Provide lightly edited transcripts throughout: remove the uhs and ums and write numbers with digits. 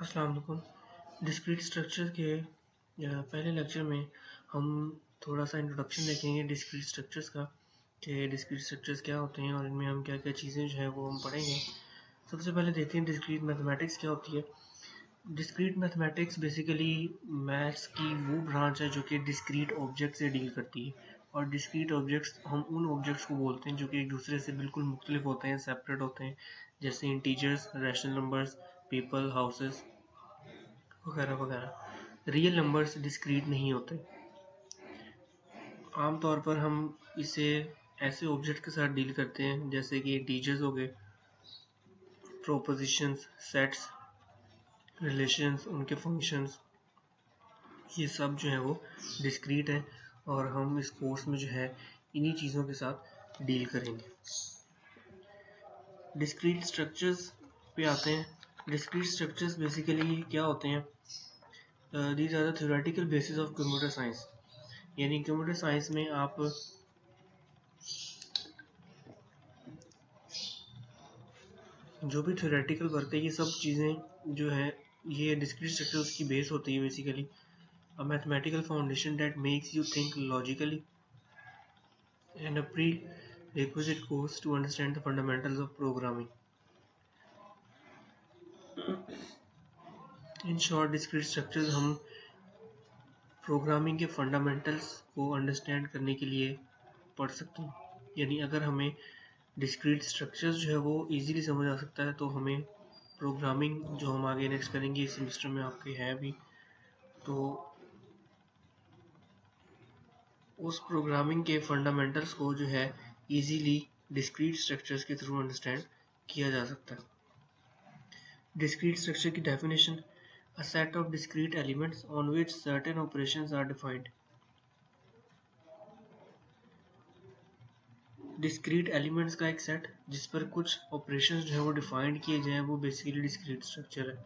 अस्सलाम वालेकुम। Discrete structure के पहले लेक्चर में हम थोड़ा सा इंट्रोडक्शन देखेंगे डिस्क्रीट स्ट्रक्चर्स का कि डिस्क्रीट स्ट्रक्चर्स क्या होते हैं और इनमें हम क्या क्या चीज़ें जो है वो हम पढ़ेंगे। सबसे पहले देखते हैं डिस्क्रीट मैथमेटिक्स क्या होती है। डिस्क्रीट मैथमेटिक्स बेसिकली मैथ्स की वो ब्रांच है जो कि डिस्क्रीट ऑब्जेक्ट से डील करती है। और डिस्क्रीट ऑब्जेक्ट्स हम उन ऑब्जेक्ट्स को बोलते हैं जो कि एक दूसरे से बिल्कुल मुख्तलिफ होते हैं, सेपरेट होते हैं, जैसे integers, rational numbers, people, houses वगैरह वगैरह। रियल नंबर्स डिस्क्रीट नहीं होते। आमतौर पर हम इसे ऐसे ऑब्जेक्ट के साथ डील करते हैं जैसे कि इंटीजर्स हो गए, प्रोपोजिशंस, सेट्स, रिलेशंस, उनके फंक्शंस, ये सब जो है वो डिस्क्रीट है और हम इस कोर्स में जो है इन्हीं चीज़ों के साथ डील करेंगे। डिस्क्रीट स्ट्रक्चर्स पे आते हैं। डिस्क्रीट स्ट्रक्चर्स बेसिकली क्या होते हैं? These are the theoretical basis of computer science. यानी कंप्यूटर साइंस में आप जो भी थ्योरेटिकल वर्क है, ये सब चीज़ें जो है ये डिस्क्रीट स्ट्रक्चर उसकी बेस होती है basically. A mathematical foundation that makes you think logically and a prerequisite course to understand the fundamentals of programming. In short, discrete structures हम प्रोग्रामिंग के फंडामेंटल्स को अंडरस्टैंड करने के लिए पढ़ सकते हैं। यानी अगर हमें डिस्क्रीट स्ट्रक्चर्स जो है वो इजीली समझ आ सकता है तो हमें प्रोग्रामिंग जो हम आगे नेक्स्ट करेंगे इस सेमेस्टर में आपके है भी, तो उस प्रोग्रामिंग के फंडामेंटल्स को जो है इजीली डिस्क्रीट स्ट्रक्चर्स के थ्रू अंडरस्टैंड किया जा सकता है। डिस्क्रीट स्ट्रक्चर की definition: a set of discrete elements on which certain operations are defined. Discrete elements का एक सेट जिस पर कुछ ऑपरेशंस जो है वो डिफाइंड किए जाएं, वो बेसिकली डिस्क्रीट स्ट्रक्चर है।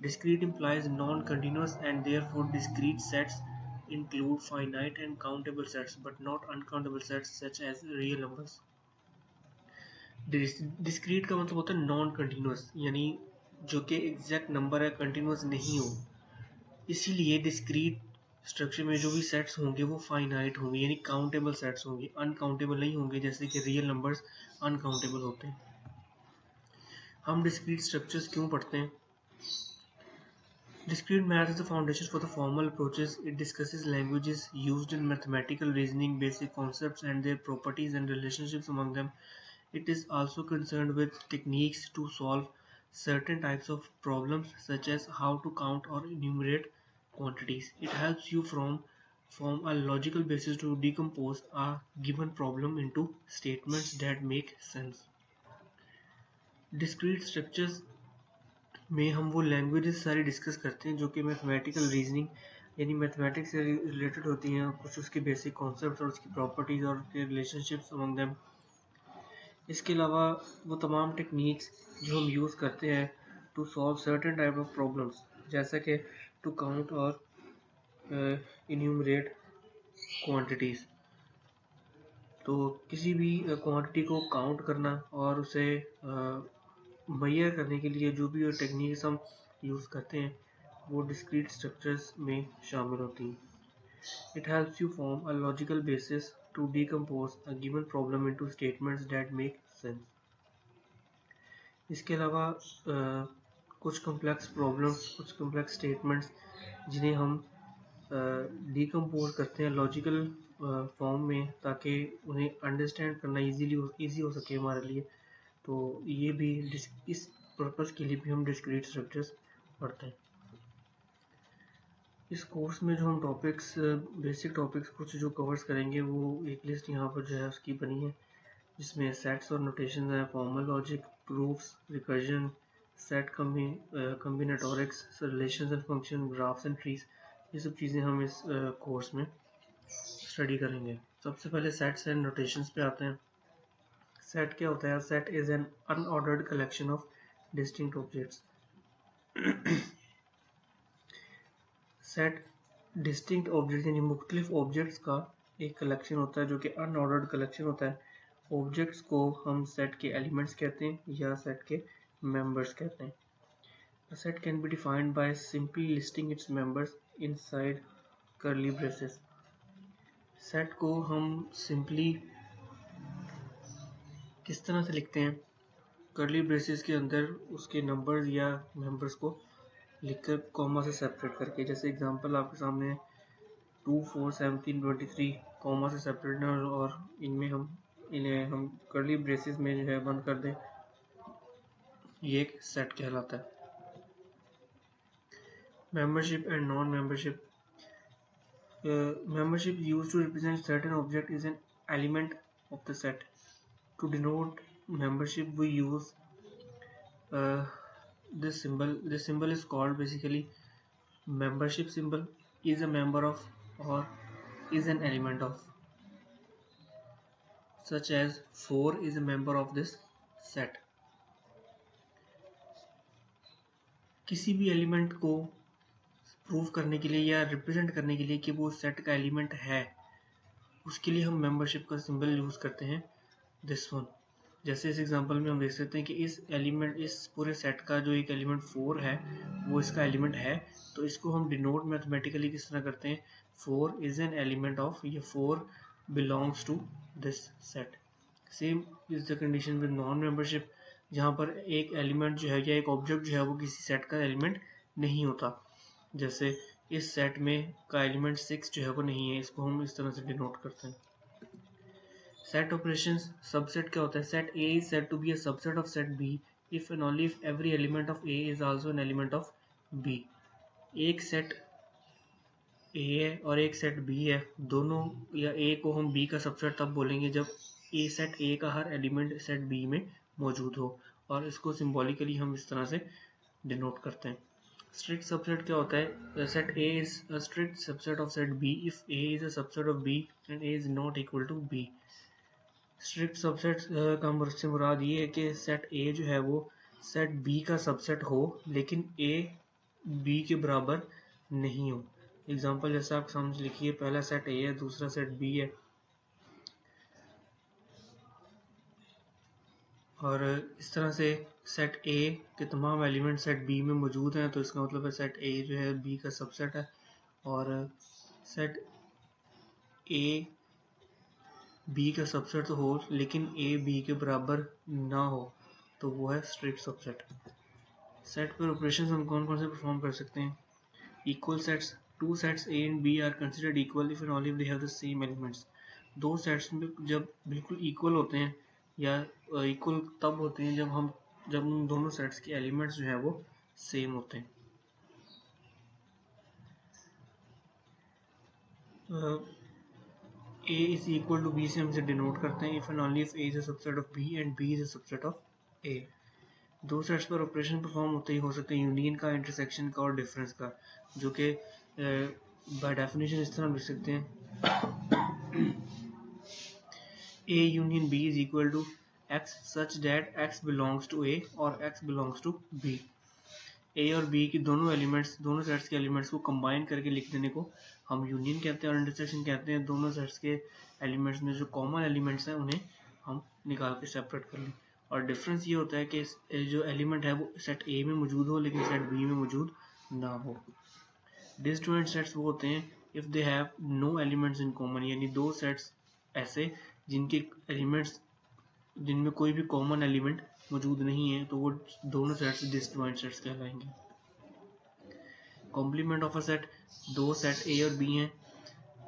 Discrete implies non-continuous and therefore discrete sets include finite and countable sets but not uncountable sets such as real numbers. Discrete का मतलब होता है नॉन कंटिन्यूस, यानी जो कि एग्जैक्ट नंबर है, कंटिन्यूस नहीं हो। इसीलिए डिस्क्रीट स्ट्रक्चर में जो भी सेट्स होंगे वो फाइनाइट होंगे, यानी काउंटेबल सेट्स होंगे, अनकाउंटेबल नहीं होंगे जैसे कि रियल नंबर्स अनकाउंटेबल होते हैं। हम डिस्क्रीट स्ट्रक्चर्स क्यों पढ़ते हैं? Discrete math is the foundation for the formal approaches. It discusses languages used in mathematical reasoning, basic concepts and their properties and relationships among them. It is also concerned with techniques to solve certain types of problems such as how to count or enumerate quantities. It helps you form a logical basis to decompose a given problem into statements that make sense. Discrete structures में हम वो languages सारी discuss करते हैं जो कि mathematical reasoning यानी mathematics से रिलेटेड होती हैं, कुछ उसके बेसिक कॉन्सेप्ट्स और उसकी प्रॉपर्टीज़ और उसके रिलेशनशिप्स अमंग देम। इसके अलावा वो तमाम टेक्निक्स जो हम यूज़ करते हैं to solve certain type of problems, जैसा कि टू काउंट और इन्यूमरेट क्वांटिटीज़। तो किसी भी क्वांटिटी को काउंट करना और उसे मेजर करने के लिए जो भी टेक्निक्स हम यूज़ करते हैं वो डिस्क्रीट स्ट्रक्चर्स में शामिल होती हैं। It helps you form a logical basis to decompose a given problem into statements that make sense. इसके अलावा कुछ कॉम्प्लेक्स प्रॉब्लम्स, कुछ कॉम्प्लेक्स स्टेटमेंट्स जिन्हें हम डिकम्पोज करते हैं लॉजिकल फॉर्म में ताकि उन्हें अंडरस्टैंड करना ईजी हो सके हमारे लिए, तो ये भी इस पर्पस के लिए भी हम डिस्क्रीट स्ट्रक्चर्स पढ़ते हैं। इस कोर्स में जो हम टॉपिक्स, बेसिक टॉपिक्स कुछ जो कवर्स करेंगे वो एक लिस्ट यहाँ पर जो है उसकी बनी है, जिसमें सेट्स और नोटेशन है, formal logic, proofs, recursion, set combinatorics, relations and function, graphs and trees, ये सब चीज़ें हम इस कोर्स में स्टडी करेंगे। सबसे पहले सेट्स एंड नोटेशंस पे आते हैं। सेट क्या होता है? Set is an unordered collection of distinct objects. Set distinct object यानी मुख्तलिफ ऑब्जेक्ट्स का एक कलेक्शन होता है जो कि अनऑर्डर्ड कलेक्शन होता है। ऑब्जेक्ट्स को हम सेट के एलिमेंट्स कहते हैं या सेट के मेंबर्स कहते हैं। A set can be defined by simply listing its members inside curly braces. Set को हम सिंपली किस तरह से लिखते हैं, कर्ली ब्रेसेस के अंदर उसके नंबर्स या मेंबर्स को लिखकर कॉमा से सेपरेट करके। जैसे एग्जांपल आपके सामने 2, 4, 17, 23 कॉमा से सेपरेट है और इन्हें हम कर्ली ब्रेसेस में जो है बंद कर दें, ये एक सेट कहलाता है। Membership and non membership. Membership used to represent certain object is an element of the set. To denote membership, we use this symbol. This symbol is called basically membership symbol. Is a member of or is an element of. Such as 4 is a member of this set. किसी भी element को prove करने के लिए या represent करने के लिए कि वो सेट का एलिमेंट है, उसके लिए हम मेंबरशिप का सिंबल यूज करते हैं, दिस वन। जैसे इस एग्जांपल में हम देख सकते हैं कि इस पूरे सेट का जो एक एलिमेंट 4 है वो इसका एलिमेंट है, तो इसको हम डिनोट मैथमेटिकली किस तरह करते हैं, 4 इज एन एलिमेंट ऑफ, ये 4 belongs to this set. Same is the condition with non membership, जहाँ पर एक एलिमेंट जो है या एक ऑब्जेक्ट जो है वो किसी सेट का एलिमेंट नहीं होता। जैसे इस सेट में का एलिमेंट 6 जो है वो नहीं है, इसको हम इस तरह से डिनोट करते हैं। Set operations. सबसेट क्या होता है, set A is said to be a subset of set B if and only if every element of A is also an element of B। एक सेट A है और एक set B है, दोनों या A को हम B का सबसेट तब बोलेंगे जब सेट A का हर एलिमेंट सेट B में मौजूद हो, और इसको सिंबॉलिकली हम इस तरह से डिनोट करते हैं। स्ट्रिक्ट सबसेट क्या होता है, set A is a strict subset of set B if A is a subset of B and A is not equal to B। Strict subset का से मुराद ये है कि सेट A जो है वो सेट B का सबसेट हो लेकिन A B के बराबर नहीं हो। एग्जांपल जैसा आप समझ लिखिए, पहला सेट A है, दूसरा सेट B है, और इस तरह से सेट A के तमाम एलिमेंट सेट B में मौजूद हैं, तो इसका मतलब है सेट A जो है B का सबसेट है, और सेट A B का सबसेट तो हो लेकिन A B के बराबर ना हो, तो वो है स्ट्रिक्ट सबसेट। सेट पर ऑपरेशंस हम कौन कौन से परफॉर्म कर सकते हैं। Equal sets. Two sets A and B are considered equal if and only if they have the same elements. दो सेट्स में जब बिल्कुल इक्वल होते हैं या इक्वल तब होते हैं जब उन दोनों सेट्स के एलिमेंट्स जो है वो सेम होते हैं। A is equal to B से हम इसे डिनोट करते हैं if and only if A is a subset of B and B is a subset of A। दो सेट्स पर ऑपरेशन परफॉर्म होते ही हो सकते हैं यूनियन का, इंटरसेक्शन का और डिफरेंस का, जो कि बाय डेफिनेशन इस तरह लिख सकते हैं, A union B is equal to X such that X belongs to A और X belongs to B। A और B की दोनों सेट्स के एलिमेंट्स को कंबाइन करके लिख देने को हम यूनियन कहते हैं, और इंटरसेक्शन कहते हैं दोनों सेट्स के एलिमेंट्स में जो कॉमन एलिमेंट्स हैं उन्हें हम निकाल के सेपरेट कर लें। और डिफरेंस ये होता है कि जो एलिमेंट है वो सेट A में मौजूद हो लेकिन सेट B में मौजूद ना हो। डिसजॉइंट सेट्स वो होते हैं if they have no elements in common, यानी दो सेट्स ऐसे जिनमें कोई भी कॉमन एलिमेंट मौजूद नहीं है, तो वो दोनों सेट्स डिसजॉइंट सेट्स कहलाएंगे। Complement of a set. दो सेट A और B हैं,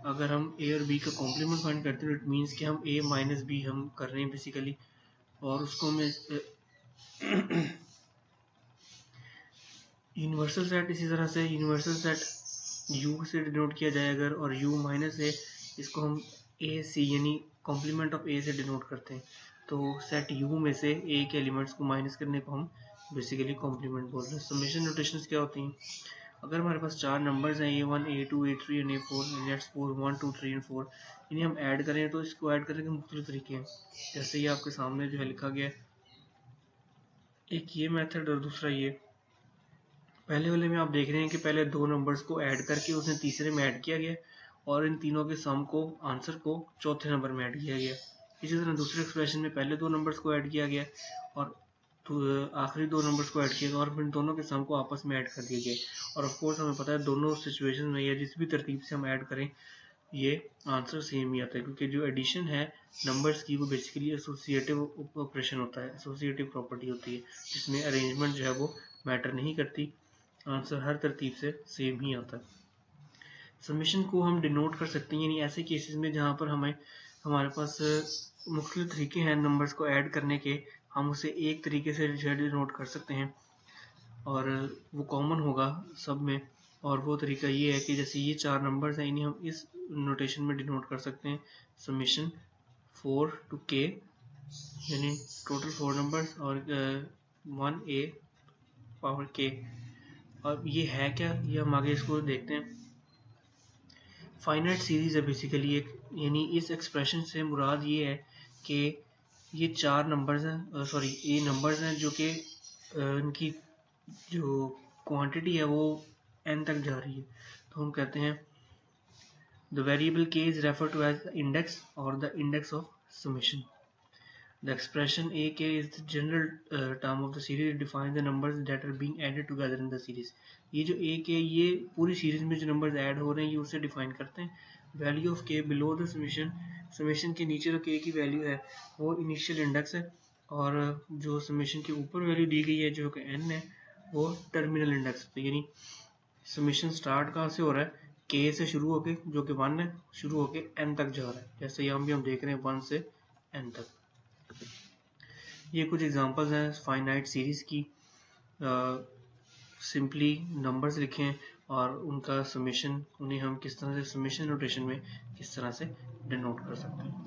अगर हम A और B का कॉम्प्लीमेंट फाइंड करते हैं तो इट मीन्स कि हम A माइनस B हम कर रहे हैं बेसिकली, और उसको हमें यूनिवर्सल सेट, इसी तरह से यूनिवर्सल सेट U से डिनोट किया जाए अगर, और U माइनस A, इसको हम A C यानी कॉम्प्लीमेंट ऑफ A से डिनोट करते हैं, तो सेट U में से A के एलिमेंट्स को माइनस करने को हम बेसिकली कॉम्प्लीमेंट बोल रहे हैं। समेशन नोटेशंस क्या होती हैं, अगर हमारे पास चार नंबर्स हैं A1, A2, A3 और A4, लेट्स सपोज 1, 2, 3 और 4, इन्हें हम ऐड करें तो इसको ऐड करने के मुख्तलिफ तरीके हैं, जैसे ये आपके सामने जो है लिखा गया, एक ये मेथड और दूसरा ये। पहले वाले में आप देख रहे हैं कि पहले दो नंबर्स को ऐड करके उसने तीसरे में ऐड किया गया, और इन तीनों के सम को, आंसर को चौथे नंबर में ऐड किया गया। इसी तरह दूसरे एक्सप्रेशन में पहले दो नंबर्स को ऐड किया गया और तो आखिरी दो नंबर्स को ऐड किया और फिर दोनों के सम को आपस में ऐड कर दिया गया। और ऑफ कोर्स हमें पता है दोनों सिचुएशन में या जिस भी तरतीब से हम ऐड करें ये आंसर सेम ही आता है, क्योंकि जो एडिशन है नंबर्स की वो बेसिकली एसोसिएटिव ऑपरेशन होता है, एसोसिएटिव प्रॉपर्टी होती है, जिसमें अरेंजमेंट जो है वो मैटर नहीं करती, आंसर हर तरतीब से सेम ही आता है। समेशन को हम डिनोट कर सकते हैं यानी ऐसे केसेस में जहाँ पर हमारे पास मुख्तलिफ तरीके हैं नंबर्स को ऐड करने के, हम उसे एक तरीके से डिनोट कर सकते हैं और वो कॉमन होगा सब में। और वो तरीका ये है कि जैसे ये चार नंबर्स हैं इन्हें हम इस नोटेशन में डिनोट कर सकते हैं, समेशन 4 to k, यानी टोटल 4 नंबर्स और 1a पावर k। अब ये है क्या, ये हम आगे इसको देखते हैं। फाइनाइट सीरीज है बेसिकली एक, यानी इस एक्सप्रेशन से मुराद ये है कि ये चार नंबर्स हैं, सॉरी ये नंबर्स हैं जो कि इनकी जो क्वांटिटी है वो n तक जा रही है। तो हम कहते हैं the variable k is refer to as index और the index of summation. The expression ak is the general term of the series. It defines the numbers that are being added together in the series. ये जो ak है ये पूरी series में जो numbers add हो रहे हैं ये उसे डिफाइन करते हैं। Value of k below the summation, summation के नीचे जो k की वैल्यू है वो इनिशियल इंडेक्स है, और जो समेशन के ऊपर वैल्यू दी गई है जो कि n है वो टर्मिनल इंडेक्स है। यानी समेशन स्टार्ट कहाँ से हो रहा है, k से शुरू होके जो कि 1 है, शुरू होके n तक जा रहा है, जैसे यहाँ भी हम देख रहे हैं 1 से n तक। ये कुछ एग्जांपल्स हैं फाइनाइट सीरीज की। सिंपली नंबर्स लिखें और उनका समेशन, उन्हें हम किस तरह से समेशन नोटेशन में किस तरह से डिनोट कर सकते हैं।